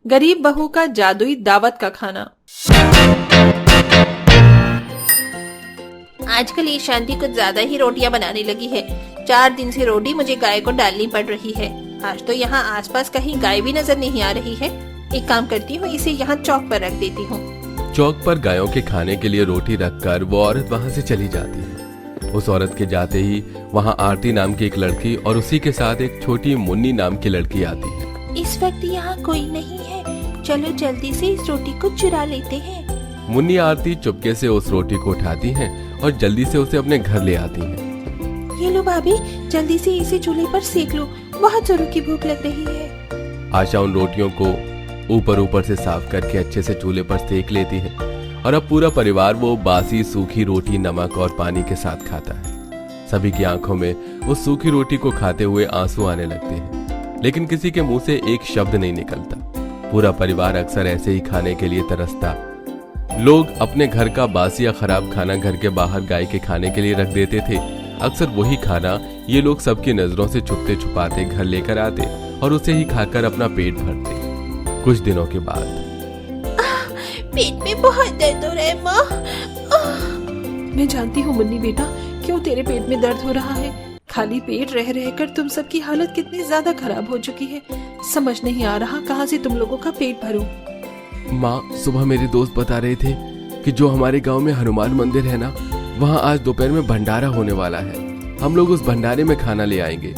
गरीब बहू का जादुई दावत का खाना। आजकल ये शांति कुछ ज्यादा ही रोटियां बनाने लगी है। 4 दिन से रोटी मुझे गाय को डालनी पड़ रही है। आज तो यहाँ आसपास कहीं गाय भी नजर नहीं आ रही है। एक काम करती हूँ, इसे यहाँ चौक पर रख देती हूँ। चौक पर गायों के खाने के लिए रोटी रखकर वो औरत वहाँ से चली जाती है। उस औरत के जाते ही वहाँ आरती नाम की एक लड़की और उसी के साथ एक छोटी मुन्नी नाम की लड़की आती है। इस वक्त यहाँ कोई नहीं है, चलो जल्दी से इस रोटी को चुरा लेते हैं। मुन्नी आरती चुपके से उस रोटी को उठाती हैं और जल्दी से उसे अपने घर ले आती हैं। ये लो भाभी, जल्दी से इसे चूल्हे पर सेक लो, बहुत जोरों की भूख लग रही है। आशा उन रोटियों को ऊपर से साफ करके अच्छे से चूल्हे पर सेक लेती है और अब पूरा परिवार वो बासी सूखी रोटी नमक और पानी के साथ खाता है। सभी की आंखों में उस सूखी रोटी को खाते हुए आंसू आने लगते हैं, लेकिन किसी के मुंह से एक शब्द नहीं निकलता। पूरा परिवार अक्सर ऐसे ही खाने के लिए तरसता। लोग अपने घर का बासी या खराब खाना घर के बाहर गाय के खाने के लिए रख देते थे। अक्सर वही खाना ये लोग सबकी नजरों से छुपते छुपाते घर लेकर आते और उसे ही खाकर अपना पेट भरते। कुछ दिनों के बाद पेट में बहुत दर्द हो रहा है माँ। मैं जानती हूँ मुन्नी बेटा, क्यों तेरे पेट में दर्द हो रहा है। खाली पेट रह रहकर तुम सबकी हालत कितनी ज्यादा खराब हो चुकी है। समझ नहीं आ रहा कहाँ से तुम लोगों का पेट भरूं। माँ, सुबह मेरे दोस्त बता रहे थे कि जो हमारे गांव में हनुमान मंदिर है ना, वहाँ आज दोपहर में भंडारा होने वाला है। हम लोग उस भंडारे में खाना ले आएंगे।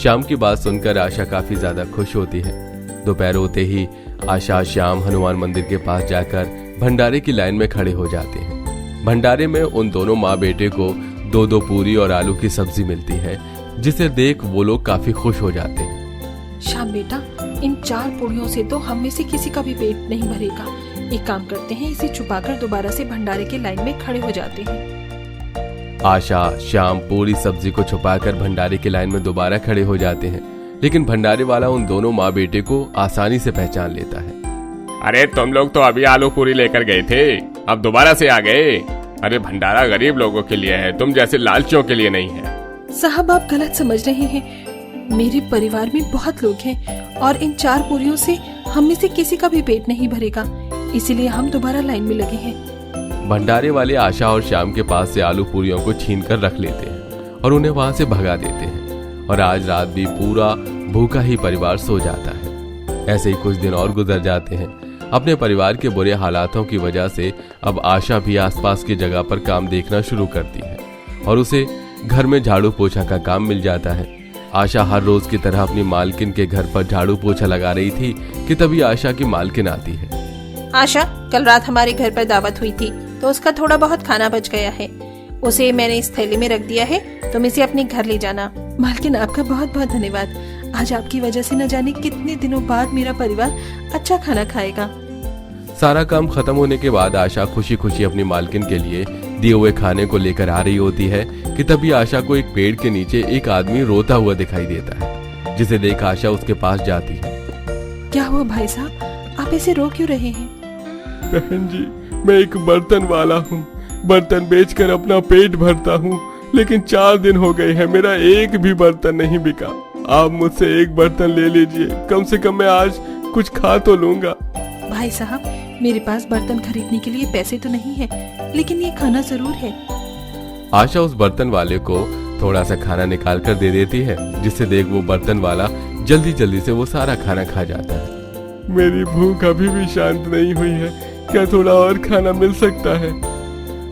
शाम की बात सुनकर आशा काफी ज्यादा खुश होती है। दोपहर होते ही आशा शाम हनुमान मंदिर के पास जाकर भंडारे की लाइन में खड़े हो जाते हैं। भंडारे में उन दोनों माँ बेटे को 2-2 पूरी और आलू की सब्जी मिलती है, जिसे देख वो लोग काफी खुश हो जाते हैं। शाम बेटा, इन 4 पूरियों से तो हम में से किसी का भी पेट नहीं भरेगा। एक काम करते हैं, इसे छुपाकर दोबारा से भंडारे की लाइन में खड़े हो जाते हैं। आशा शाम पूरी सब्जी को छुपाकर भंडारे की लाइन में दोबारा खड़े हो जाते हैं, लेकिन भंडारे वाला उन दोनों माँ बेटे को आसानी से पहचान लेता है। अरे तुम लोग तो अभी आलू पूरी लेकर गए थे, अब दोबारा से आ गए। अरे भंडारा गरीब लोगों के लिए है, तुम जैसे लालचियों के लिए नहीं है। साहब, आप गलत समझ रहे हैं। मेरे परिवार में बहुत लोग हैं और इन 4 पूरियों से हम में से किसी का भी पेट नहीं भरेगा, इसीलिए हम दोबारा लाइन में लगे हैं। भंडारे वाले आशा और श्याम के पास से आलू पूरियों को छीन कर रख लेते हैं और उन्हें वहां से भगा देते हैं। और आज रात भी पूरा भूखा ही परिवार सो जाता है। ऐसे ही कुछ दिन और गुजर जाते हैं। अपने परिवार के बुरे हालातों की वजह से अब आशा भी आसपास की जगह पर काम देखना शुरू करती है और उसे घर में झाड़ू पोछा का काम मिल जाता है। आशा हर रोज की तरह अपनी मालकिन के घर पर झाड़ू पोछा लगा रही थी कि तभी आशा की मालकिन आती है। आशा, कल रात हमारे घर पर दावत हुई थी तो उसका थोड़ा बहुत खाना बच गया है। उसे मैंने इस थैली में रख दिया है, तुम इसे अपने घर ले जाना। मालकिन, आपका बहुत बहुत धन्यवाद। आज आपकी वजह से न जाने कितने दिनों बाद मेरा परिवार अच्छा खाना खाएगा। सारा काम खत्म होने के बाद आशा खुशी खुशी अपनी मालकिन के लिए दिए हुए खाने को लेकर आ रही होती है कि तभी आशा को एक पेड़ के नीचे एक आदमी रोता हुआ दिखाई देता है, जिसे देख आशा उसके पास जाती है। क्या हुआ भाई साहब, आप ऐसे रो क्यों रहे हैं? बहन जी, मैं एक बर्तन वाला हूँ। बर्तन बेचकर अपना पेट भरता हूँ, लेकिन 4 दिन हो गए हैं, मेरा एक भी बर्तन नहीं बिका। आप मुझसे एक बर्तन ले लीजिए, कम से कम मैं आज कुछ खा तो लूंगा। भाई साहब, मेरे पास बर्तन खरीदने के लिए पैसे तो नहीं है, लेकिन ये खाना जरूर है। आशा उस बर्तन वाले को थोड़ा सा खाना निकाल कर दे देती है, जिससे देख वो बर्तन वाला जल्दी जल्दी से वो सारा खाना खा जाता है। मेरी भूख अभी भी शांत नहीं हुई है, क्या थोड़ा और खाना मिल सकता है?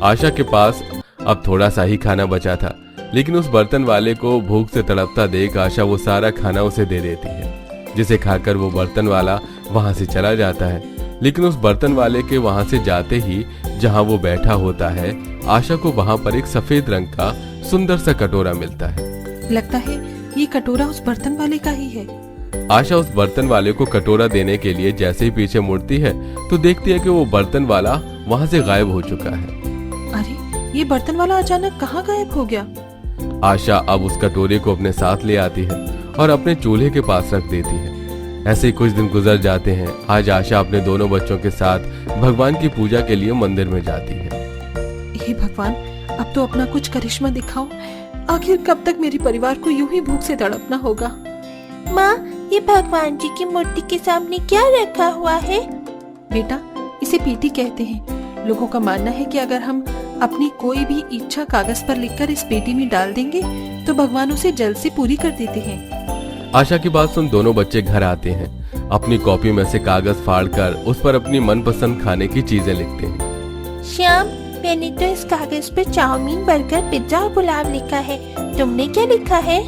आशा के पास अब थोड़ा सा ही खाना बचा था, लेकिन उस बर्तन वाले को भूख से तड़पता देख आशा वो सारा खाना उसे दे देती है, जिसे खाकर वो बर्तन वाला वहां से चला जाता है। लेकिन उस बर्तन वाले के वहां से जाते ही जहां वो बैठा होता है, आशा को वहां पर एक सफेद रंग का सुंदर सा कटोरा मिलता है। लगता है ये कटोरा उस बर्तन वाले का ही है। आशा उस बर्तन वाले को कटोरा देने के लिए जैसे ही पीछे मुड़ती है तो देखती है कि वो बर्तन वाला वहां से गायब हो चुका है। अरे, ये बर्तन वाला अचानक कहाँ गायब हो गया? आशा अब उस कटोरे को अपने साथ ले आती है और अपने चूल्हे के पास रख देती है। ऐसे ही कुछ दिन गुजर जाते हैं। आज आशा अपने दोनों बच्चों के साथ भगवान की पूजा के लिए मंदिर में जाती है। हे भगवान, अब तो अपना कुछ करिश्मा दिखाओ। आखिर कब तक मेरे परिवार को यूं ही भूख से तड़पना होगा? माँ, ये भगवान जी की मूर्ति के सामने क्या रखा हुआ है? बेटा, इसे पेटी कहते हैं। लोगों का मानना है कि अगर हम अपनी कोई भी इच्छा कागज पर लिखकर इस पेटी में डाल देंगे तो भगवान उसे जल्द से पूरी कर देते हैं। आशा की बात सुन दोनों बच्चे घर आते हैं। अपनी कॉपी में से कागज फाड़कर उस पर अपनी मनपसंद खाने की चीजें लिखते हैं। श्याम, मैंने तो इस कागज पर चाउमीन, बर्गर, पिज्जा और पुलाव लिखा है। तुमने क्या लिखा है?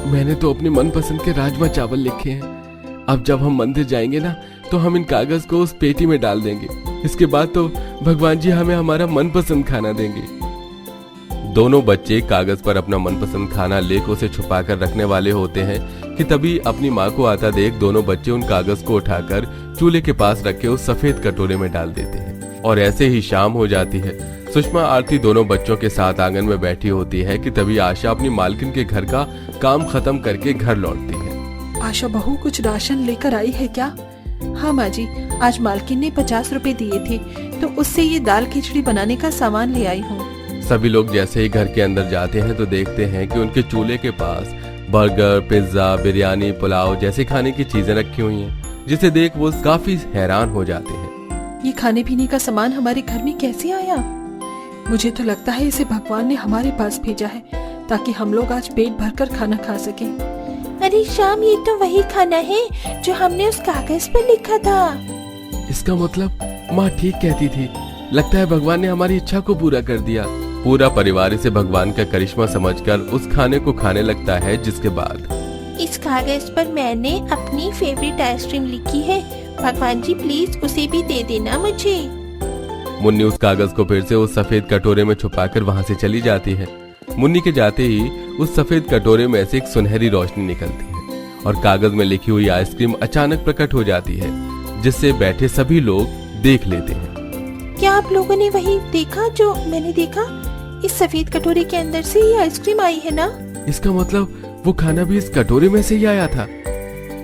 मैंने तो अपनी मनपसंद के राजमा चावल लिखे हैं। अब जब हम मंदिर जाएंगे ना तो हम इन कागज को उस पेटी में डाल देंगे। इसके बाद तो भगवान जी हमें हमारा मनपसंद खाना देंगे। दोनों बच्चे कागज पर अपना मनपसंद खाना लिख उसे छुपा कर रखने वाले होते हैं कि तभी अपनी माँ को आता देख दोनों बच्चे उन कागज को उठाकर चूल्हे के पास रखे उस सफेद कटोरे में डाल देते हैं। और ऐसे ही शाम हो जाती है। सुषमा, आरती दोनों बच्चों के साथ आंगन में बैठी होती है कि तभी आशा अपनी मालकिन के घर का काम खत्म करके घर लौटती है। आशा बहू कुछ राशन लेकर आई है क्या? हाँ माँ जी, आज मालकिन ने 50 रुपए दिए थे तो उससे ये दाल खिचड़ी बनाने का सामान ले आई हूँ। सभी लोग जैसे ही घर के अंदर जाते हैं तो देखते हैं कि उनके चूल्हे के पास बर्गर, पिज्जा, बिरयानी, पुलाव जैसी खाने की चीजें रखी हुई हैं, जिसे देख वो काफी हैरान हो जाते हैं। ये खाने पीने का सामान हमारे घर में कैसे आया? मुझे तो लगता है इसे भगवान ने हमारे पास भेजा है ताकि हम लोग आज पेट भरकर खाना खा सकें। अरे श्याम, ये तो वही खाना है जो हमने उस कागज पर लिखा था। इसका मतलब माँ ठीक कहती थी। लगता है भगवान ने हमारी इच्छा को पूरा कर दिया। पूरा परिवार इसे भगवान का करिश्मा समझकर उस खाने को खाने लगता है। जिसके बाद इस कागज पर मैंने अपनी फेवरेट आइसक्रीम लिखी है। भगवान जी प्लीज उसे भी दे देना मुझे। मुन्नी उस कागज को फिर से उस सफेद कटोरे में छुपाकर वहाँ से चली जाती है। मुन्नी के जाते ही उस सफेद कटोरे में से एक सुनहरी रोशनी निकलती है और कागज में लिखी हुई आइसक्रीम अचानक प्रकट हो जाती है, जिससे बैठे सभी लोग देख लेते हैं। क्या आप लोगों ने वही देखा जो मैंने देखा? इस सफेद कटोरे के अंदर से ही आइसक्रीम आई है ना? इसका मतलब वो खाना भी इस कटोरे में से ही आया था।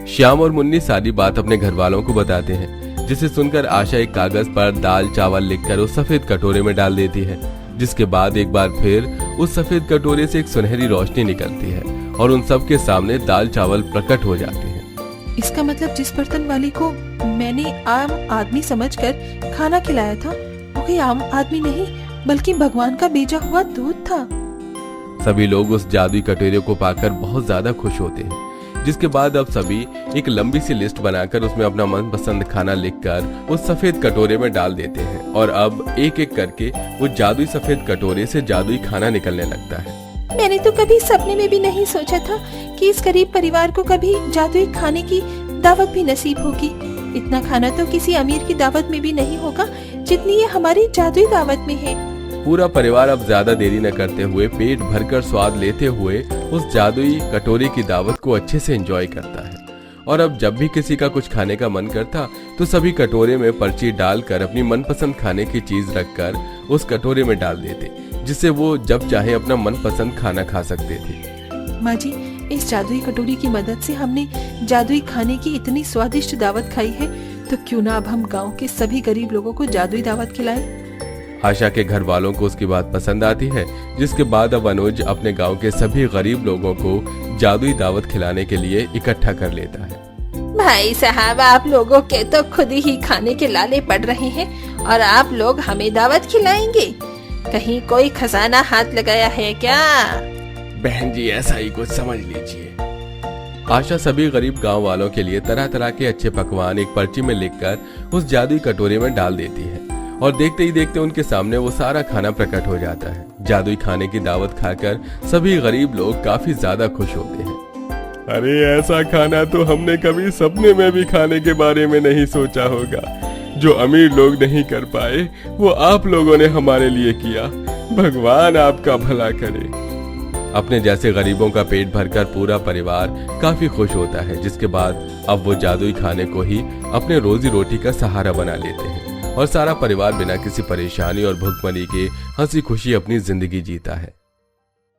श्याम और मुन्नी सारी बात अपने घर वालों को बताते हैं, जिसे सुनकर आशा एक कागज पर दाल चावल लिखकर उस सफेद कटोरे में डाल देती है। जिसके बाद एक बार फिर उस सफेद कटोरे से एक सुनहरी रोशनी निकलती है और उन सब के सामने दाल चावल प्रकट हो जाते हैं। इसका मतलब जिस बर्तन वाले को मैंने आम आदमी समझकर खाना खिलाया था वो कोई आम आदमी नहीं बल्कि भगवान का भेजा हुआ दूध था। सभी लोग उस जादुई कटोरे को पाकर बहुत ज्यादा खुश होते हैं। जिसके बाद अब सभी एक लंबी सी लिस्ट बनाकर उसमें अपना मनपसंद खाना लिखकर उस सफेद कटोरे में डाल देते हैं और अब एक एक करके वो जादुई सफेद कटोरे से जादुई खाना निकलने लगता है। मैंने तो कभी सपने में भी नहीं सोचा था कि इस गरीब परिवार को कभी जादुई खाने की दावत भी नसीब होगी। इतना खाना तो किसी अमीर की दावत में भी नहीं होगा जितनी ये हमारी जादुई दावत में है। पूरा परिवार अब ज्यादा देरी न करते हुए पेट भरकर स्वाद लेते हुए उस जादुई कटोरे की दावत को अच्छे से एंजॉय करता है। और अब जब भी किसी का कुछ खाने का मन करता तो सभी कटोरे में पर्ची डालकर अपनी मनपसंद खाने की चीज रखकर उस कटोरे में डाल देते, जिससे वो जब चाहे अपना मनपसंद खाना खा सकते थे। माँ जी, इस जादुई कटोरी की मदद से हमने जादुई खाने की इतनी स्वादिष्ट दावत खाई है, तो क्यों ना अब हम गांव के सभी गरीब लोगों को जादुई दावत खिलाएं। आशा के घर वालों को उसकी बात पसंद आती है, जिसके बाद अब अनुज अपने गांव के सभी गरीब लोगों को जादुई दावत खिलाने के लिए इकट्ठा कर लेता है। भाई साहब, आप लोगों के तो खुद ही खाने के लाले पड़ रहे हैं और आप लोग हमें दावत खिलाएंगे। कहीं कोई खजाना हाथ लगाया है क्या? बहन जी, ऐसा ही कुछ समझ लीजिए। आशा सभी गरीब गांव वालों के लिए तरह तरह के अच्छे पकवान एक पर्ची में लिखकर उस जादुई कटोरे में डाल देती है और देखते ही देखते उनके सामने वो सारा खाना प्रकट हो जाता है। जादुई खाने की दावत खाकर सभी गरीब लोग काफी ज्यादा खुश होते हैं। अरे, ऐसा खाना तो हमने कभी सपने में भी खाने के बारे में नहीं सोचा होगा। जो अमीर लोग नहीं कर पाए वो आप लोगों ने हमारे लिए किया। भगवान आपका भला करे। अपने जैसे गरीबों का पेट भरकर पूरा परिवार काफी खुश होता है। जिसके बाद अब वो जादुई खाने को ही अपने रोजी रोटी का सहारा बना लेते हैं और सारा परिवार बिना किसी परेशानी और भुखमरी के हंसी खुशी अपनी जिंदगी जीता है।